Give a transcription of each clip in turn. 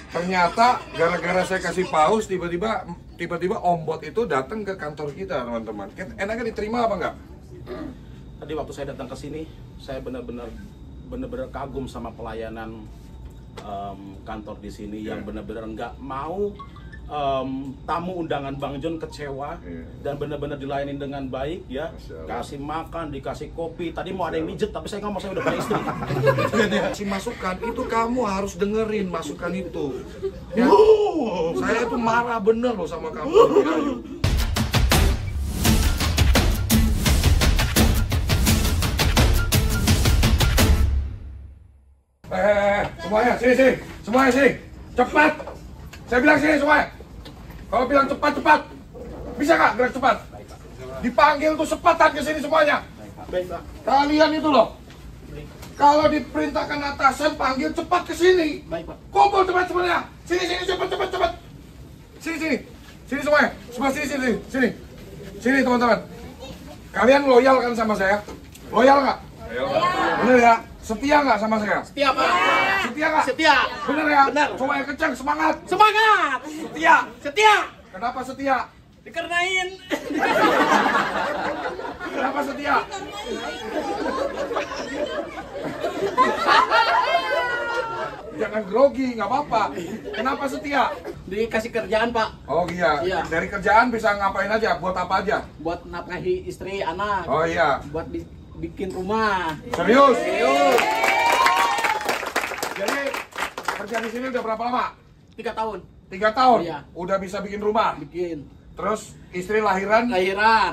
Ternyata gara-gara saya kasih paus, tiba-tiba ombot itu datang ke kantor kita, teman-teman. Enaknya diterima apa enggak? Tadi waktu saya datang ke sini, saya benar-benar kagum sama pelayanan kantor di sini yang benar-benar nggak mau tamu undangan Bang John kecewa dan benar-benar dilayani dengan baik ya. Kasih makan, dikasih kopi. Tadi mau ada yang mijet tapi saya ngomong saya udah punya istri. Si masukan itu kamu harus dengerin masukan itu. Ya. Saya tuh marah bener loh sama kamu. Semuanya sini, semuanya sini, cepat. Saya bilang sini semuanya. Kalau bilang cepat, bisa nggak gerak cepat? Dipanggil tuh cepatan ke sini semuanya. Kalian itu loh. Kalau diperintahkan atasan panggil cepat ke sini. Kumpul cepat semuanya. Sini cepat. Sini semuanya. Semua sini. Sini teman-teman. Kalian loyal kan sama saya? Loyal nggak? Bener ya? Setia nggak sama saya? Setia, Pak. Setia nggak? Setia. Bener ya? Bener. Coba yang kencang, semangat. Semangat. Setia. Kenapa setia? Dikarenain. Kenapa setia? Jangan grogi, nggak apa-apa. Kenapa setia? Dikasih kerjaan, Pak. Oh iya. Dari kerjaan bisa ngapain aja? Buat apa aja? Buat nafkahi istri, anak. Oh iya. Buat bikin rumah. Serius? Jadi kerja di sini udah berapa lama? 3 tahun. 3 tahun? Iya. Udah bisa bikin rumah? Bikin. Terus istri lahiran?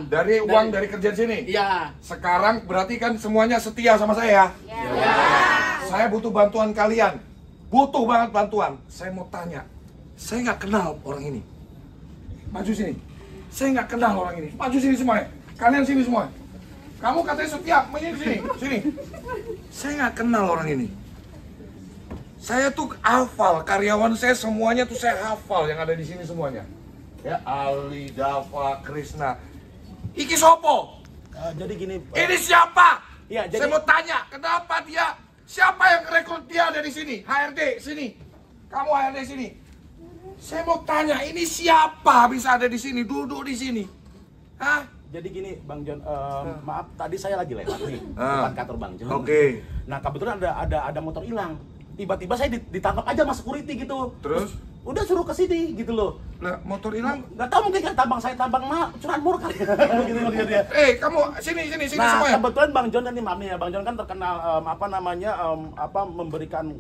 Dari uang dari kerja di sini? Iya. Sekarang berarti kan semuanya setia sama saya? Iya. Saya butuh bantuan kalian. Butuh banget bantuan. Saya mau tanya. Saya nggak kenal orang ini. Maju sini. Saya nggak kenal orang ini. Maju sini semuanya. Kalian sini semua. Kamu katanya setia. Sini. Saya nggak kenal orang ini. Saya tuh hafal, karyawan saya semuanya tuh saya hafal yang ada di sini semuanya. Ya, Ali, Dava, Krisna. Iki sopo? Jadi gini. Ini siapa? Ya, jadi... Saya mau tanya, kenapa dia? Siapa yang rekrut dia dari sini? HRD, sini. Kamu HRD sini. Saya mau tanya, ini siapa bisa ada di sini, duduk di sini? Hah? Jadi gini, Bang John, maaf, tadi saya lagi lewat nih, depan kantor Bang John. Oke. Nah, kebetulan ada motor hilang. Tiba-tiba saya ditangkap aja mas security gitu. Terus? Udah suruh ke sini gitu loh. Lah, motor hilang? Nggak tahu mungkin kan tambang saya tambang curanmor kali. Gitu maksudnya. Kamu sini Nah, semua ya. kebetulan Bang John dan maaf nih ya, Bang John kan terkenal memberikan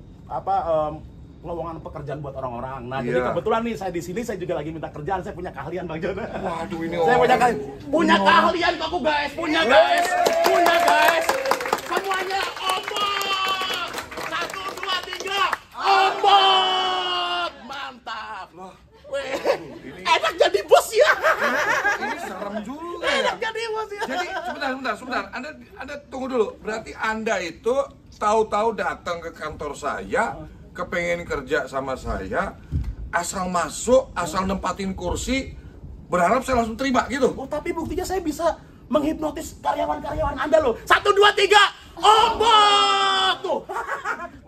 lowongan pekerjaan buat orang-orang. Nah, jadi kebetulan nih saya di sini saya juga lagi minta kerjaan, saya punya keahlian Bang John. Waduh, ini saya punya keahlian kok aku guys, punya guys. Semuanya ombot. 1, 2, 3. Ombot. Mantap. Weh, enak jadi bos ya. Ini serem juga ya. Enak jadi bos ya. Jadi sebentar. Anda tunggu dulu. Berarti Anda itu tahu-tahu datang ke kantor saya, kepengen kerja sama saya, asal masuk, asal nempatin kursi, berharap saya langsung terima gitu. Oh, tapi buktinya saya bisa menghipnotis karyawan-karyawan Anda loh. 1, 2, 3. Ombot tuh.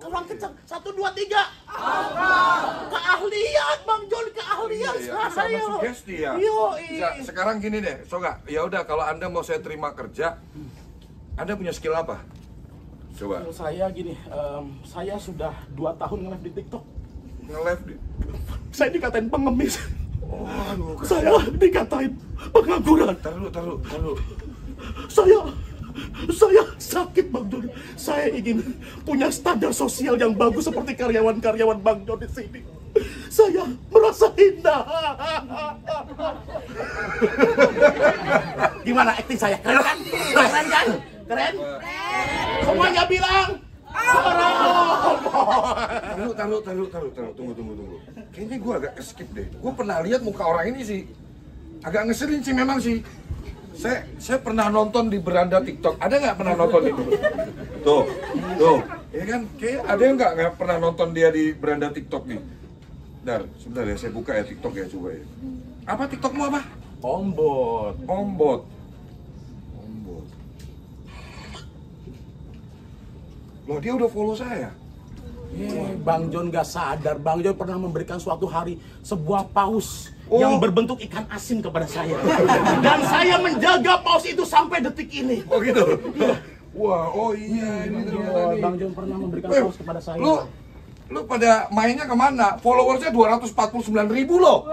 Kurang kencang. 1, 2, 3. Keahlian Bang John, keahlian saya. Sama sugesti ya. Sekarang gini deh, Soga. Ya udah kalau Anda mau saya terima kerja, Anda punya skill apa? Coba. Saya gini, saya sudah 2 tahun nge-live di TikTok. Nge-live di... Saya dikatain pengemis. Aduh, saya dikatain pengangguran. Taruh. Saya sakit Bang John. Saya ingin punya standar sosial yang bagus seperti karyawan-karyawan Bang John di sini. Saya merasa hina. Gimana acting saya? Keren kan? Keren? Semuanya bilang. Taruh. Tunggu. Kayaknya gue agak skip deh. Gue pernah lihat muka orang ini sih. Agak ngeselin sih memang sih. Saya pernah nonton di beranda TikTok. Ada nggak pernah nonton itu? Tuh. Ya kan? Kayak ada yang nggak pernah nonton dia di beranda TikTok nih? Sebentar ya, saya buka ya TikTok ya, coba ya. Apa TikTokmu apa? Ombot. Loh, dia udah follow saya. Bang John gak sadar, Bang John pernah memberikan suatu hari sebuah paus yang berbentuk ikan asin kepada saya. Dan saya menjaga paus itu sampai detik ini. Oh gitu? Wah, oh iya ini ternyata nih. Bang John pernah memberikan paus kepada saya. Lu pada mainnya kemana? Followersnya 249.000 loh.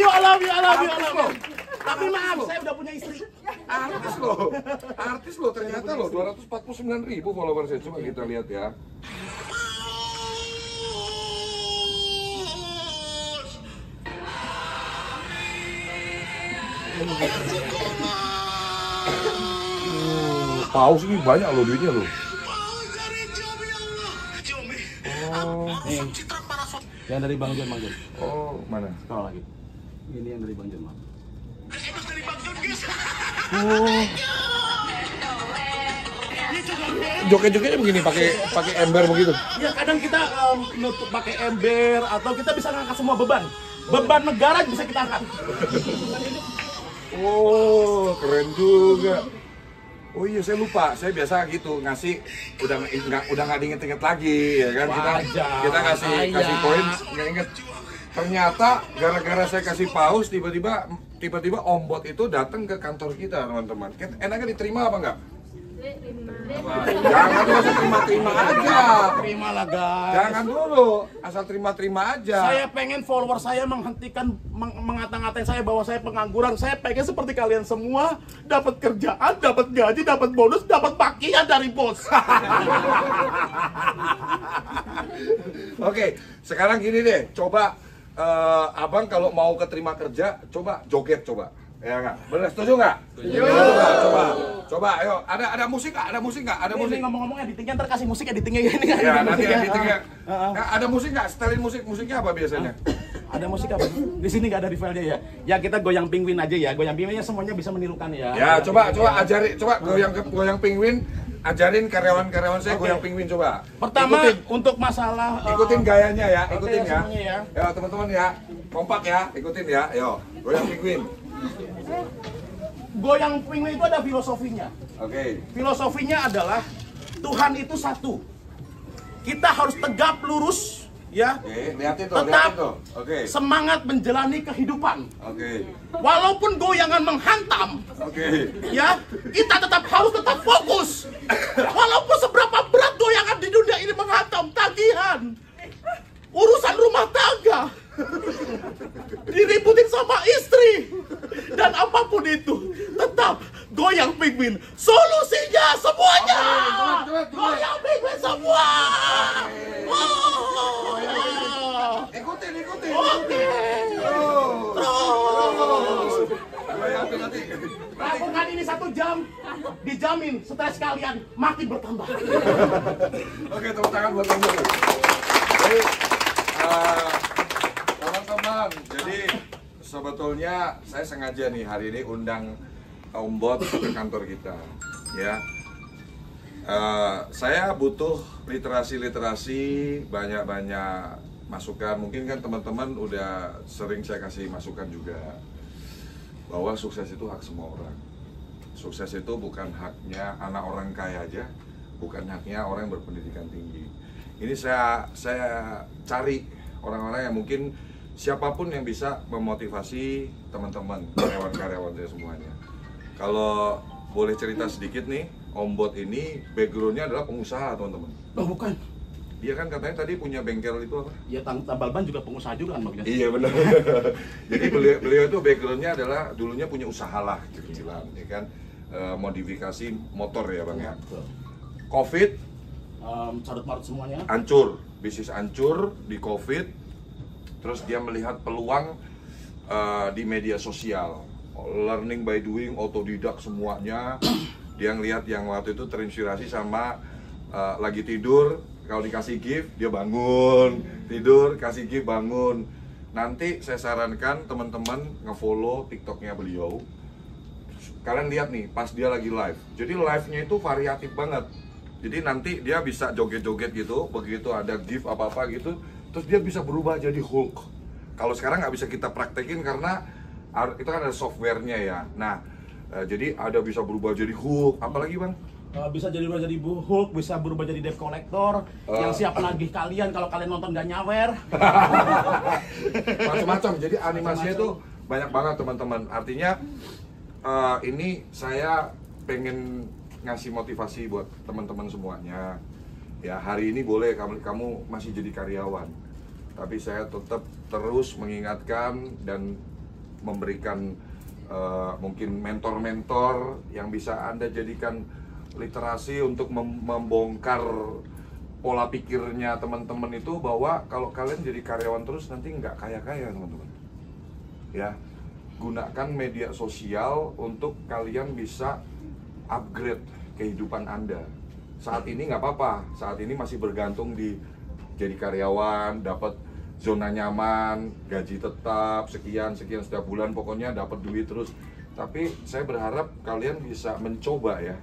I love you. Tapi maaf, saya udah punya istri. Artis loh ternyata loh 249.000 followersnya. Coba kita lihat ya. Paus ini banyak loh duitnya loh. Nih. Yang dari Bang John. Oh, mana? Kalau lagi. Ini yang dari Bang John, Bang. Joget-jogetnya begini pakai ember begitu. Ya kadang kita nutup pakai ember atau kita bisa ngangkat semua beban. Beban negara bisa kita angkat. Oh, keren juga. Oh iya, saya lupa. Saya biasa gitu ngasih udah nggak diinget-inget lagi ya kan. Kita kasih poin nggak inget. Ternyata gara-gara saya kasih paus tiba-tiba ombot itu datang ke kantor kita, teman-teman. Enaknya diterima apa enggak? Jangan dulu asal terima-terima aja. Terimalah guys. Jangan dulu asal terima-terima aja. Saya pengen follower saya menghentikan mengata-ngatain saya bahwa saya pengangguran. Saya pengen seperti kalian semua dapat kerjaan, dapat gaji, dapat bonus, dapat bagian dari bos. Oke, sekarang gini deh, coba abang kalau mau keterima kerja, coba joget coba. Ya nggak? Bener, setuju nggak? Setuju. Coba, ayo. Ada musik nggak? Ada musik nggak? Ada musik. Ngomong-ngomong editingnya, ntar kasih musik editingnya ini kan? Ya, nanti editingnya. Nah, ada musik nggak? Setelin musiknya apa biasanya? Ada musik apa? Di sini nggak ada di filenya ya. Ya kita goyang penguin aja ya. Goyang penguinnya semuanya bisa menirukan ya. Ya, coba ajarin, coba goyang penguin. Ajarin karyawan-karyawan saya goyang penguin coba. Pertama untuk masalah ikutin gayanya ya, ikutin ya. Ya. Ya, teman-teman ya. Kompak ya, ikutin ya. Yo, goyang penguin. Goyang penguin itu ada filosofinya. Oke. Filosofinya adalah Tuhan itu satu. Kita harus tegap lurus, ya. Oke, lihatin tuh, Tetap Oke. semangat menjalani kehidupan. Oke. Walaupun goyangan menghantam, Oke. ya, kita harus tetap fokus. Walaupun seberapa berat goyangan di dunia ini menghantam, tagihan, urusan rumah tangga, diributin sama istri, dan apapun itu, tetap goyang penguin. Solusinya semuanya. Goyang penguin semua. Ikutin. Oke. Terus. Nanti. Lakukan ini 1 jam, dijamin stres kalian makin bertambah. Oke, tepuk tangan buat kamu. Jadi, teman-teman, jadi sebetulnya saya sengaja nih hari ini undang Om Bot ke kantor kita, ya. Saya butuh literasi, banyak-banyak masukan. Mungkin kan teman-teman udah sering saya kasih masukan juga bahwa sukses itu hak semua orang. Sukses itu bukan haknya anak orang kaya aja, bukan haknya orang yang berpendidikan tinggi. Ini saya cari orang-orang yang mungkin siapapun yang bisa memotivasi teman-teman, karyawan-karyawan saya semuanya. Kalau boleh cerita sedikit nih, Om Bot ini backgroundnya adalah pengusaha, teman-teman. Oh bukan. Dia kan katanya tadi punya bengkel itu apa? Ya tambal ban juga pengusaha juga kan Bang. Iya benar. Jadi beliau itu backgroundnya adalah dulunya punya usaha lah kecil-kecilan, ya kan, modifikasi motor ya Bang ya. Covid, carut marut semuanya. hancur, bisnis hancur di Covid. Terus dia melihat peluang di media sosial, learning by doing, otodidak semuanya. Dia ngelihat yang waktu itu terinspirasi sama lagi tidur, kalau dikasih gift dia bangun, tidur kasih gift bangun. Nanti saya sarankan teman-teman ngefollow TikToknya beliau. Kalian lihat nih pas dia lagi live, jadi live-nya itu variatif banget. Jadi nanti dia bisa joget-joget gitu, begitu ada gift apa-apa gitu, terus dia bisa berubah jadi Hulk. Kalau sekarang nggak bisa kita praktekin karena itu kan ada softwarenya ya. Nah, jadi ada bisa berubah jadi Hulk, apalagi Bang? bisa jadi Bu Hulk, bisa berubah jadi debt collector yang siap nagih kalian kalau kalian nonton gak nyawer. Macam-macam. Jadi animasinya tuh banyak banget teman-teman. Artinya ini saya pengen ngasih motivasi buat teman-teman semuanya. Ya, hari ini boleh kamu masih jadi karyawan, tapi saya tetap terus mengingatkan dan memberikan mungkin mentor-mentor yang bisa Anda jadikan literasi untuk membongkar pola pikirnya teman-teman itu, bahwa kalau kalian jadi karyawan terus nanti nggak kaya-kaya teman-teman. Ya, gunakan media sosial untuk kalian bisa upgrade kehidupan Anda. Saat ini nggak apa-apa, saat ini masih bergantung di jadi karyawan, dapat zona nyaman, gaji tetap, sekian setiap bulan, pokoknya dapat duit terus. Tapi saya berharap kalian bisa mencoba ya.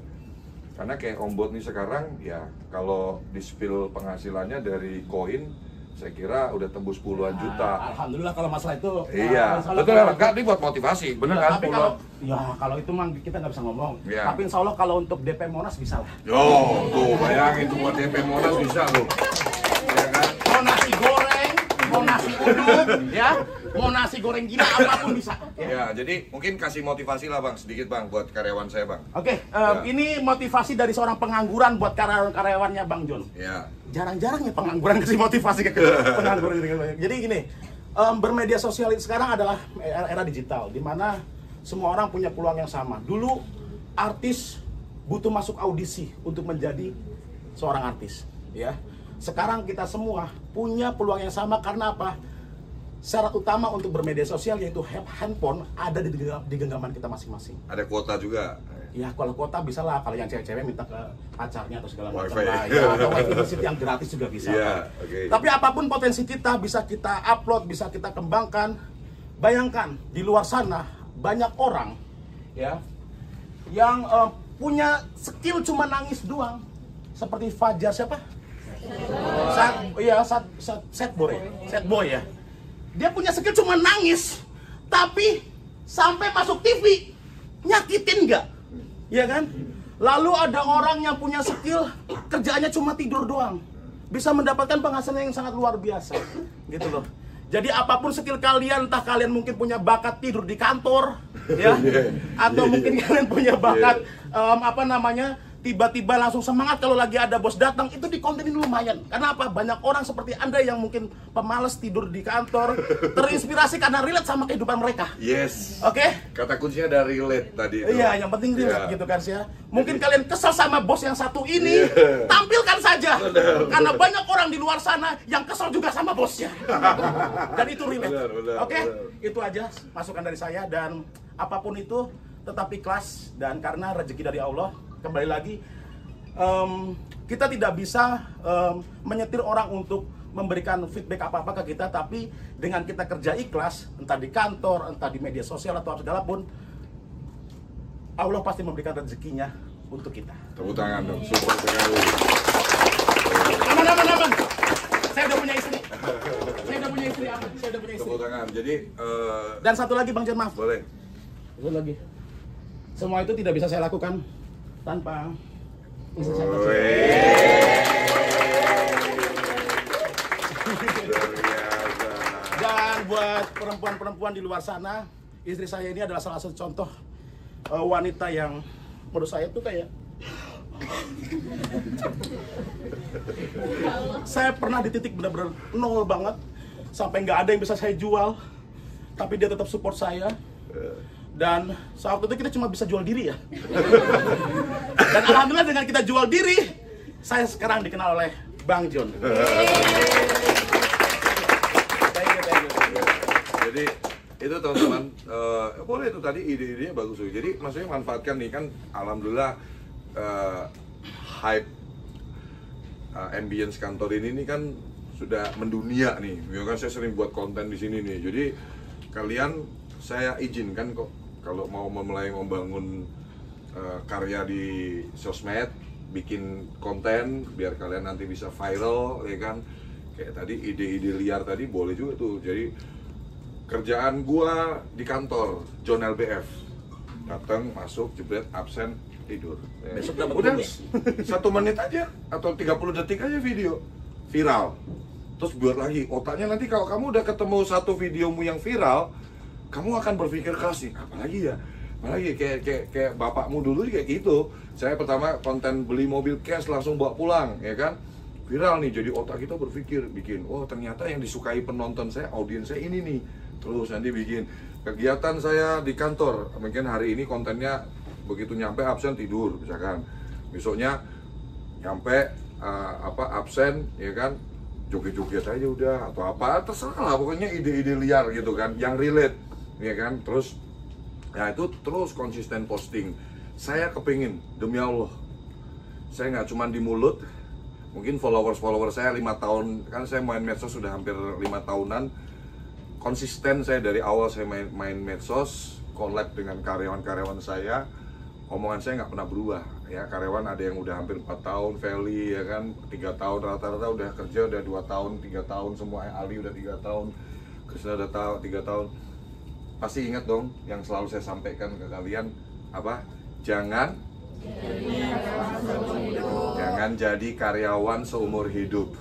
Karena kayak Om Bot nih sekarang, ya kalau di spill penghasilannya dari koin, saya kira udah tembus puluhan juta. Alhamdulillah kalau masalah itu. Iya, betul ya, enggak, ini buat motivasi, bener kan? Tapi kalau itu mah kita nggak bisa ngomong. Ya. Tapi insya Allah kalau untuk DP Monas bisa lah. Yo, tuh bayangin tuh buat DP Monas bisa loh. Ya kan? Mau nasi goreng, mau nasi uduk, ya, mau nasi goreng gila, apapun bisa. Ya, jadi mungkin kasih motivasi lah Bang, sedikit Bang, buat karyawan saya Bang. Oke, ini motivasi dari seorang pengangguran buat karyawannya Bang John. Ya. Jarang-jarang ya pengangguran kasih motivasi ke pengangguran. Jadi gini, bermedia sosial sekarang adalah era digital, di mana semua orang punya peluang yang sama. Dulu artis butuh masuk audisi untuk menjadi seorang artis, ya. Sekarang kita semua punya peluang yang sama, karena apa? Syarat utama untuk bermedia sosial yaitu handphone ada di genggaman kita masing-masing. Ada kuota juga. Ya kalau kuota bisa lah, kalau yang cewek-cewek minta ke pacarnya atau segala macam Wifi. lah, ya, atau wifi yang gratis juga bisa. Iya, oke. Tapi apapun potensi kita bisa kita upload, bisa kita kembangkan. Bayangkan di luar sana banyak orang ya yang punya skill cuma nangis doang, seperti Fajar siapa? Sad boy ya. Dia punya skill cuma nangis, tapi sampai masuk TV nyakitin nggak? Ya kan? Lalu ada orang yang punya skill kerjaannya cuma tidur doang, bisa mendapatkan penghasilan yang sangat luar biasa, gitu loh. Jadi apapun skill kalian, entah kalian mungkin punya bakat tidur di kantor, ya, atau mungkin kalian punya bakat tiba-tiba langsung semangat kalau lagi ada bos datang, itu dikontenin lumayan. Karena apa? Banyak orang seperti Anda yang mungkin pemalas tidur di kantor, terinspirasi karena relate sama kehidupan mereka. Yes. Oke? Kata kuncinya ada relate tadi itu. Iya, yang penting relate gitu kan sih ya. Mungkin kalian kesel sama bos yang satu ini, tampilkan saja. Karena banyak orang di luar sana yang kesel juga sama bosnya. Dan itu relate. Oke? Itu aja masukan dari saya, dan apapun itu tetap ikhlas, dan karena rezeki dari Allah. Kembali lagi, kita tidak bisa menyetir orang untuk memberikan feedback apa-apa ke kita, tapi dengan kita kerja ikhlas, entah di kantor, entah di media sosial atau segala pun, Allah pasti memberikan rezekinya untuk kita. Tepuk tangan dong, super sekali. Aman. Saya udah punya istri. Aman. Saya udah punya istri. Tepuk tangan. Jadi Dan satu lagi Bang Jan, maaf. boleh. Satu lagi. Semua itu tidak bisa saya lakukan tanpa istri saya. Dan buat perempuan-perempuan di luar sana, istri saya ini adalah salah satu contoh wanita yang menurut saya tuh kayak saya pernah di titik benar-benar nol banget, sampai nggak ada yang bisa saya jual, tapi dia tetap support saya. Dan saat itu kita cuma bisa jual diri ya. Dan alhamdulillah dengan kita jual diri, saya sekarang dikenal oleh Bang John. Thank you. Jadi itu teman-teman, boleh itu tadi ide-idenya bagus. Jadi maksudnya manfaatkan nih kan, alhamdulillah hype ambience kantor ini kan sudah mendunia nih. Ya kan, saya sering buat konten di sini nih. Jadi kalian, saya izinkan kok kalau mau mulai membangun karya di sosmed, bikin konten biar kalian nanti bisa viral, ya kan? Kayak tadi ide-ide liar tadi boleh juga tuh. Jadi kerjaan gua di kantor John LBF, datang masuk jebret absen tidur. Besok dapat Udah bonus. 1 menit aja atau 30 detik aja video viral. Terus buat lagi otaknya, nanti kalau kamu udah ketemu satu videomu yang viral, kamu akan berpikir keras nih, apalagi ya? Apalagi kayak bapakmu dulu kayak gitu. Saya pertama konten beli mobil cash langsung bawa pulang, ya kan? Viral nih, jadi otak kita berpikir, bikin, oh ternyata yang disukai penonton saya, audiens saya ini nih. Terus nanti bikin kegiatan saya di kantor, mungkin hari ini kontennya begitu nyampe absen tidur, misalkan. Besoknya nyampe absen, ya kan? Joget-joget aja udah, atau apa, terserah lah, pokoknya ide-ide liar gitu kan, yang relate, ya kan? Terus, ya itu terus konsisten posting. Saya kepingin, demi Allah, saya nggak cuma di mulut, mungkin follower saya 5 tahun, kan saya main medsos sudah hampir 5 tahunan, konsisten saya dari awal saya main medsos, collab dengan karyawan-karyawan saya, omongan saya nggak pernah berubah. Ya, karyawan ada yang udah hampir 4 tahun, Feli ya kan 3 tahun, rata-rata udah kerja udah 2 tahun, 3 tahun semua, Ali udah 3 tahun, Krisna udah 3 tahun. Pasti ingat dong yang selalu saya sampaikan ke kalian, apa? Jangan jadi karyawan seumur hidup.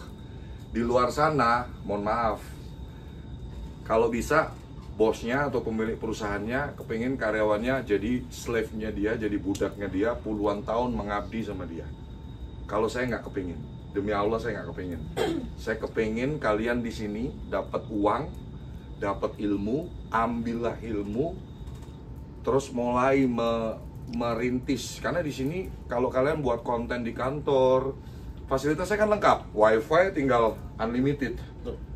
Di luar sana, mohon maaf, kalau bisa bosnya atau pemilik perusahaannya kepingin karyawannya jadi slave-nya dia, jadi budaknya dia, puluhan tahun mengabdi sama dia. Kalau saya nggak kepingin, demi Allah saya nggak kepingin. Saya kepingin kalian di sini dapat uang, dapat ilmu, ambillah ilmu, terus mulai merintis. Karena di sini kalau kalian buat konten di kantor, fasilitasnya kan lengkap, wifi tinggal unlimited,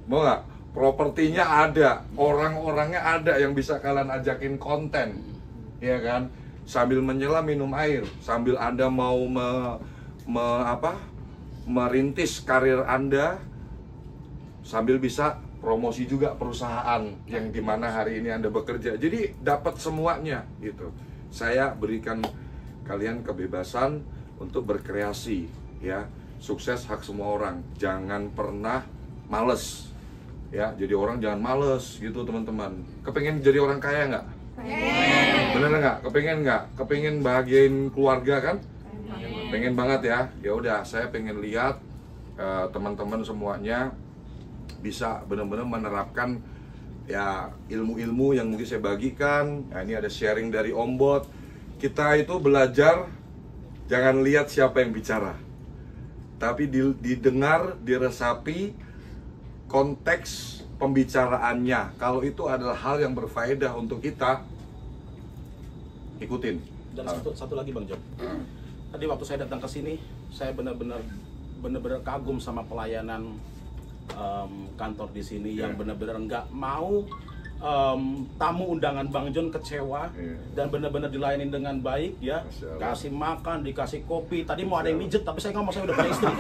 mau nggak? Propertinya ada, orang-orangnya ada yang bisa kalian ajakin konten, ya kan? Sambil menyelam minum air, sambil Anda mau merintis karir Anda, sambil bisa promosi juga perusahaan yang dimana hari ini Anda bekerja. Jadi dapat semuanya gitu. Saya berikan kalian kebebasan untuk berkreasi, ya. Sukses hak semua orang. Jangan pernah males. Ya, jadi orang jangan males gitu teman-teman. Kepengen jadi orang kaya nggak? Bener nggak? Kepengen nggak? Kepengen bahagiain keluarga kan? Pengen banget ya. Ya udah, saya pengen lihat teman-teman semuanya bisa benar-benar menerapkan ya ilmu-ilmu yang mungkin saya bagikan. Nah, ini ada sharing dari Om Bot. Kita itu belajar jangan lihat siapa yang bicara, tapi didengar, diresapi konteks pembicaraannya. Kalau itu adalah hal yang berfaedah untuk kita, ikutin. Dan satu lagi Bang John. Tadi waktu saya datang ke sini, saya benar-benar kagum sama pelayanan kantor di sini yang benar-benar nggak mau tamu undangan Bang John kecewa dan benar-benar dilayani dengan baik ya. Kasih makan, dikasih kopi. Tadi mau ada yang mijet tapi saya ngomong saya udah punya istri.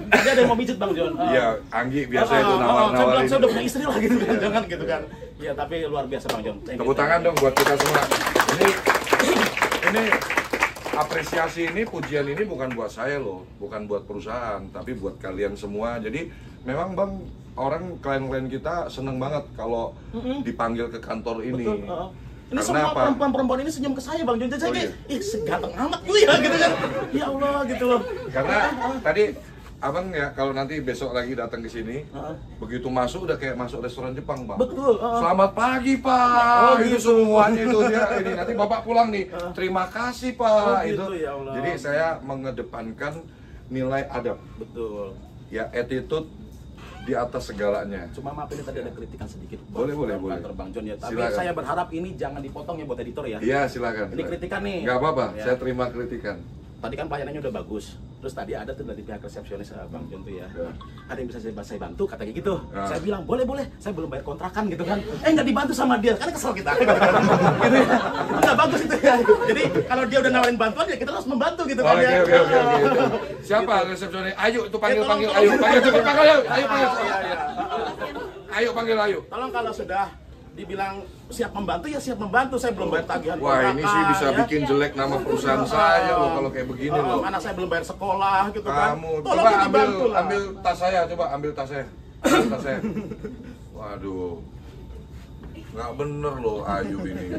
Tadi ada yang mau mijet Bang John. Iya, Anggi biasa itu nawar-nawarin. Saya udah punya istri lah gitu kan, jangan gitu kan. Iya, tapi luar biasa Bang John. Tepuk tangan dong buat kita semua. Ini apresiasi ini, pujian ini bukan buat saya loh, bukan buat perusahaan, tapi buat kalian semua. Jadi memang Bang, orang klien-klien kita seneng banget kalau dipanggil ke kantor ini. Betul, ini semua perempuan-perempuan ini senyum ke saya Bang John. Saya kayak, ih seganteng amat gue ya gitu kan. Ya Allah gitu loh. Karena tadi Abang ya kalau nanti besok lagi datang ke sini, begitu masuk udah kayak masuk restoran Jepang Bang. Betul. Selamat pagi Pak. Itu semuanya itu dia. Ini nanti Bapak pulang nih. Terima kasih Pak. gitu, Itu. ya Allah. Jadi saya mengedepankan nilai adab. Betul. Ya, attitude di atas segalanya. Cuma maaf ini tadi ada kritikan sedikit. Boleh. Kantor Bang John ya. Tapi Silakan. saya berharap ini jangan dipotong ya buat editor ya. Iya, silakan. Ini kritikan nih. Nggak apa-apa, Ya. saya terima kritikan. Tadi kan pelayanannya udah bagus. Terus tadi ada tuh dari pihak resepsionis Bang John tuh ya. Ada yang bisa saya bantu katanya gitu. Saya bilang boleh, saya belum bayar kontrakan gitu kan. Nggak dibantu sama dia, kan kesel kita. Gitu ya. Itu nggak bagus itu ya. Jadi kalau dia udah nawarin bantuan ya kita harus membantu gitu kan ya. Oke. Siapa resepsionis? Ayo itu panggil. Ayo panggil. Tolong kalau sudah dibilang siap membantu ya siap membantu. Saya belum bayar tagihan Wah, ini sih bisa ya. bikin jelek nama perusahaan saya loh kalau kayak begini loh. Anak saya belum bayar sekolah gitu kan. Kamu Tolong coba dibantu lah. ambil tas saya, coba ambil tas saya. Waduh. Nggak bener loh Ayu ini.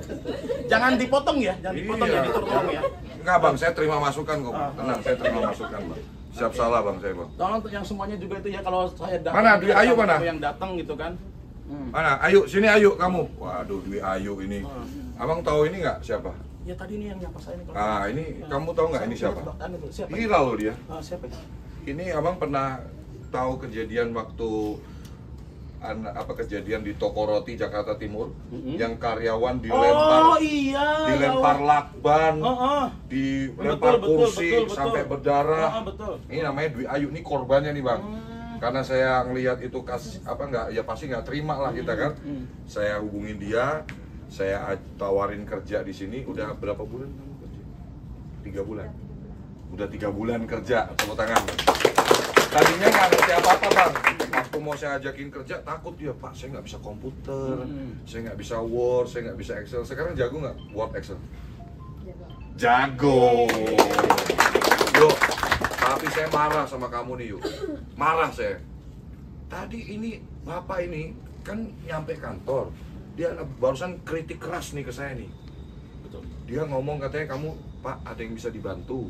Jangan dipotong ya, jangan dipotong ya, ditolong ya. Enggak bang, saya terima masukan kok. Tenang, saya terima masukan bang. Siap salah bang saya bang. Tolong untuk yang semuanya juga itu ya, kalau saya datang. Mana Dwi Ayu mana? Yang datang gitu kan. Mana? Ayu, sini Ayu kamu. Waduh, Dwi Ayu ini. Abang tahu ini nggak siapa? Ya tadi ini yang nyapa saya nih. Ah ini kamu tahu nggak ini siapa? Siapa? Viral loh dia. Siapa ya? Ini abang pernah tahu kejadian waktu kejadian di toko roti Jakarta Timur yang karyawan dilempar lakban, dilempar kursi sampai berdarah. Ini namanya Dwi Ayu, ini korbannya nih bang. Karena saya ngelihat itu pasti nggak terima lah kita kan. Saya hubungin dia, saya tawarin kerja di sini. Udah berapa bulan kamu kerja? 3 bulan. Udah 3 bulan kerja, tepuk tangan. Tadinya nggak ngerti apa-apa bang. Waktu mau saya ajakin kerja takut dia, Pak saya nggak bisa komputer, saya nggak bisa Word, saya nggak bisa Excel. Sekarang jago nggak Word Excel? Jago. Yuk, tapi saya marah sama kamu nih yuk. Marah saya. Tadi ini bapak ini kan nyampe kantor, dia barusan kritik keras nih ke saya nih. Betul. Dia ngomong katanya kamu Pak ada yang bisa dibantu.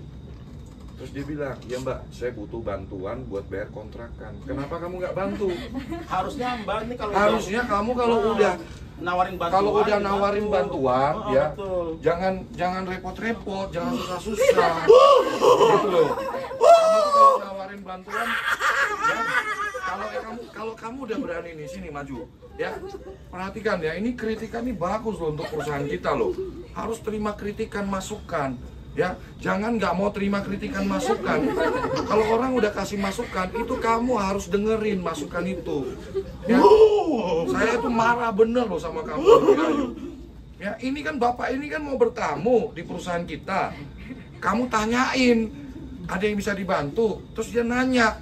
Terus dia bilang, ya mbak, saya butuh bantuan buat bayar kontrakan. Kenapa kamu nggak bantu? Harusnya mbak ini kalau kamu kalau udah nawarin bantuan, kalau udah nawarin bantuan, ya betul. jangan repot-repot, jangan susah-susah. Gitu loh. Kamu tuh kalau nawarin bantuan, ya, kalau kamu udah berani nih sini maju, ya perhatikan ya, ini kritikan ini bagus loh untuk perusahaan kita loh. Harus terima kritikan, masukan. Ya, jangan nggak mau terima kritikan masukan. Kalau orang udah kasih masukan, itu kamu harus dengerin masukan itu. Ya, saya itu marah bener loh sama kamu. Ya, ini kan bapak ini kan mau bertamu di perusahaan kita. Kamu tanyain, ada yang bisa dibantu? Terus dia nanya,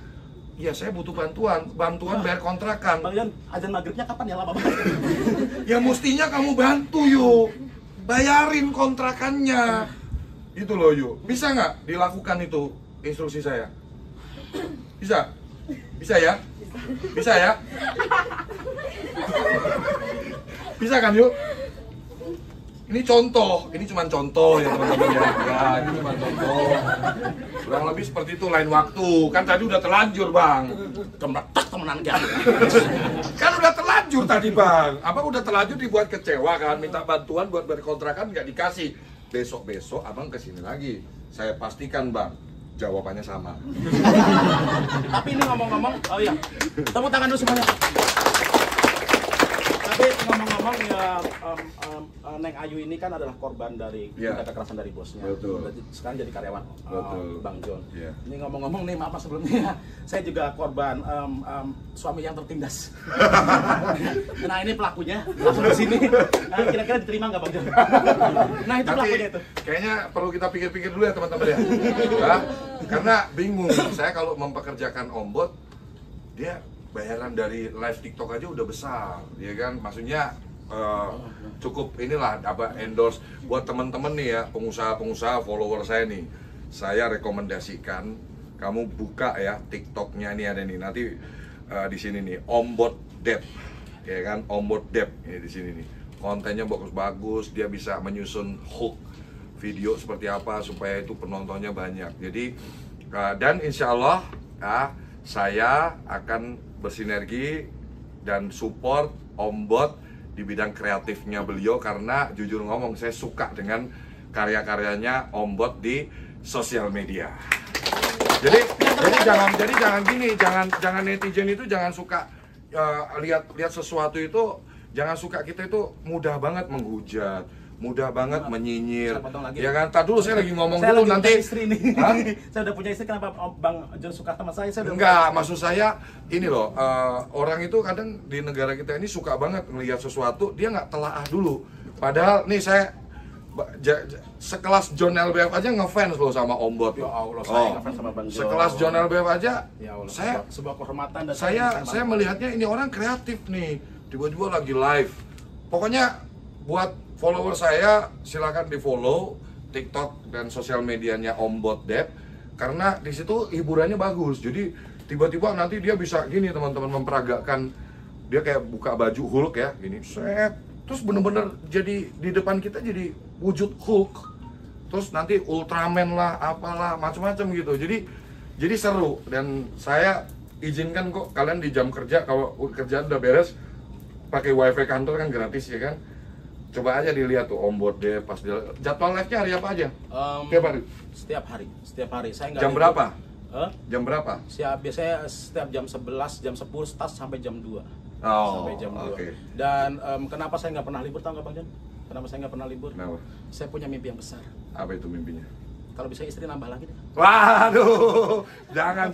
ya saya butuh bantuan bayar kontrakan. Bang Jan, azan maghribnya kapan ya lama banget? Ya mestinya kamu bantu yuk, bayarin kontrakannya. Itu loh yuk, bisa nggak dilakukan itu instruksi saya? Bisa? Bisa ya? Bisa ya? Bisa kan yuk? Ini contoh, ini cuma contoh ya teman-teman ya. Ya, ini cuma contoh. Kurang lebih seperti itu lain waktu. Kan tadi udah terlanjur bang. Kemetak temenan kan? Kan udah terlanjur tadi bang. Apa udah terlanjur dibuat kecewa kan? Minta bantuan buat berkontrakan nggak dikasih. Besok-besok abang kesini lagi. Saya pastikan bang, jawabannya sama. Tapi ini ngomong-ngomong, oh iya, tepuk tangan dulu semuanya. Tapi ngomong-ngomong ya, Neng Ayu ini kan adalah korban dari tindak kekerasan dari bosnya. Betul. Sekarang jadi karyawan Bang John. Yeah. Ini ngomong-ngomong nih, maaf sebelumnya, saya juga korban suami yang tertindas. Nah ini pelakunya, langsung di sini. Kira-kira diterima nggak Bang John? Nah itu pelakunya itu. Kayaknya perlu kita pikir-pikir dulu ya teman-teman ya. Ya. Karena bingung, saya kalau mempekerjakan ombot, dia bayaran dari live TikTok aja udah besar, ya kan? Maksudnya cukup inilah endorse buat teman-teman nih ya, pengusaha-pengusaha follower saya nih. Saya rekomendasikan kamu buka ya TikToknya ini ada nih nanti di sini nih Ombot Dep, ya kan? Ombot Dep ini di sini nih. Kontennya bagus-bagus, dia bisa menyusun hook video seperti apa supaya itu penontonnya banyak. Jadi dan insya Allah saya akan bersinergi dan support Ombot di bidang kreatifnya beliau karena jujur ngomong saya suka dengan karya-karyanya Ombot di sosial media. Jadi jangan gini, jangan netizen itu jangan suka lihat sesuatu itu, jangan suka kita itu mudah banget menghujat, mudah banget menyinyir, ya kan? Tadi dulu saya lagi ngomong saya dulu lagi nanti. Istri nih. Saya udah punya istri, kenapa Bang John suka sama saya? Enggak, maksud saya ini loh, orang itu kadang di negara kita ini suka banget melihat sesuatu, dia nggak telaah dulu. Padahal nih saya sekelas John LBF aja ngefans loh sama Ombot. Ya Allah, saya ngefans sama Bang John. Sekelas John LBF aja, ya Allah, saya sebuah kehormatan dan saya melihatnya ini orang kreatif nih, tiba-tiba lagi live. Pokoknya buat follower saya silakan di follow TikTok dan sosial medianya Ombot Dep karena di situ hiburannya bagus. Jadi tiba-tiba nanti dia bisa gini teman-teman memperagakan, dia kayak buka baju Hulk ya, gini set terus bener-bener jadi di depan kita jadi wujud Hulk, terus nanti Ultraman lah, apalah, macam-macam gitu. Jadi seru, dan saya izinkan kok kalian di jam kerja, kalau kerjaan udah beres, pakai wifi kantor kan gratis ya kan. Coba aja dilihat tuh onboard deh, pas jadwal live-nya hari apa aja? Tiap hari? Setiap hari. Saya nggak Jam libur. berapa? Jam berapa? Biasanya setiap jam 11, jam 10 start sampai jam 2. Oh, Sampai jam 2. oke. Dan kenapa saya nggak pernah libur, tahu nggak Bang Jon? Kenapa saya nggak pernah libur? Kenapa? Saya punya mimpi yang besar. Apa itu mimpinya? Kalau bisa istri nambah lagi deh. Waduh, jangan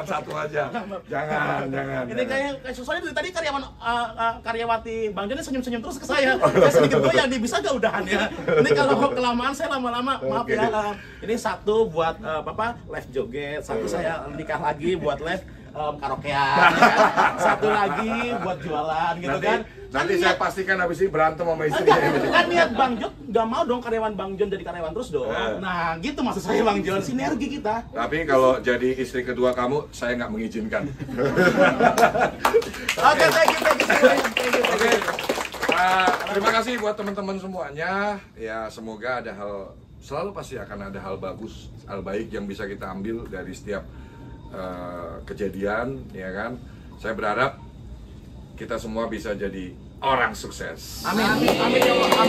satu aja. Jangan. Ini kayak soalnya dari tadi karyawati Bang Jon ini senyum-senyum terus ke saya. Saya sedikit goyang, dia bisa gak udahannya? Ini kalau kelamaan saya lama-lama, maaf ya. Ini satu buat live joget, satu saya nikah lagi buat live karaokean, ya. Satu lagi buat jualan gitu kan. Nanti saya pastikan habis ini berantem sama istri. Kan niat Bang Jon nggak mau dong karyawan Bang Jon jadi karyawan terus dong. Nah gitu maksud saya Bang Jon, sinergi kita. Tapi kalau jadi istri kedua kamu, saya nggak mengizinkan. Oke, thank you. Oke. Terima kasih buat teman-teman semuanya. Ya semoga selalu pasti akan ada hal bagus, hal baik yang bisa kita ambil dari setiap kejadian, ya kan. Saya berharap kita semua bisa jadi orang sukses. Amin ya Allah.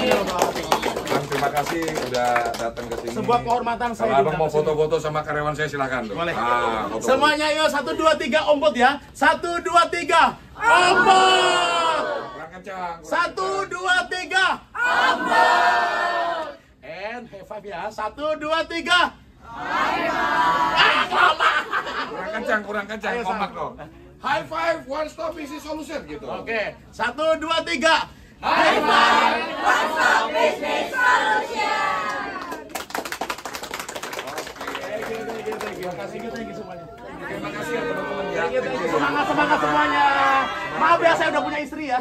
Bang, terima kasih udah datang ke sini. Sebuah kehormatan saya. Kalau abang mau foto-foto sama karyawan saya, silakan tuh. Boleh. Foto-foto. Semuanya yuk 1 2 3 ombot ya. 1 2 3 ombot. Kurang kencang. 1 2 3 ombot. And high five ya. 1 2 3 high five. Kurang kencang, Ayo, kompak sama. dong. High five, one stop business solution gitu. Oke, 1 2 3 high five. One Stop Business Solution. Thank you semuanya. Terima kasih ya teman-teman ya. Semangat semuanya. Maaf ya saya udah punya istri ya.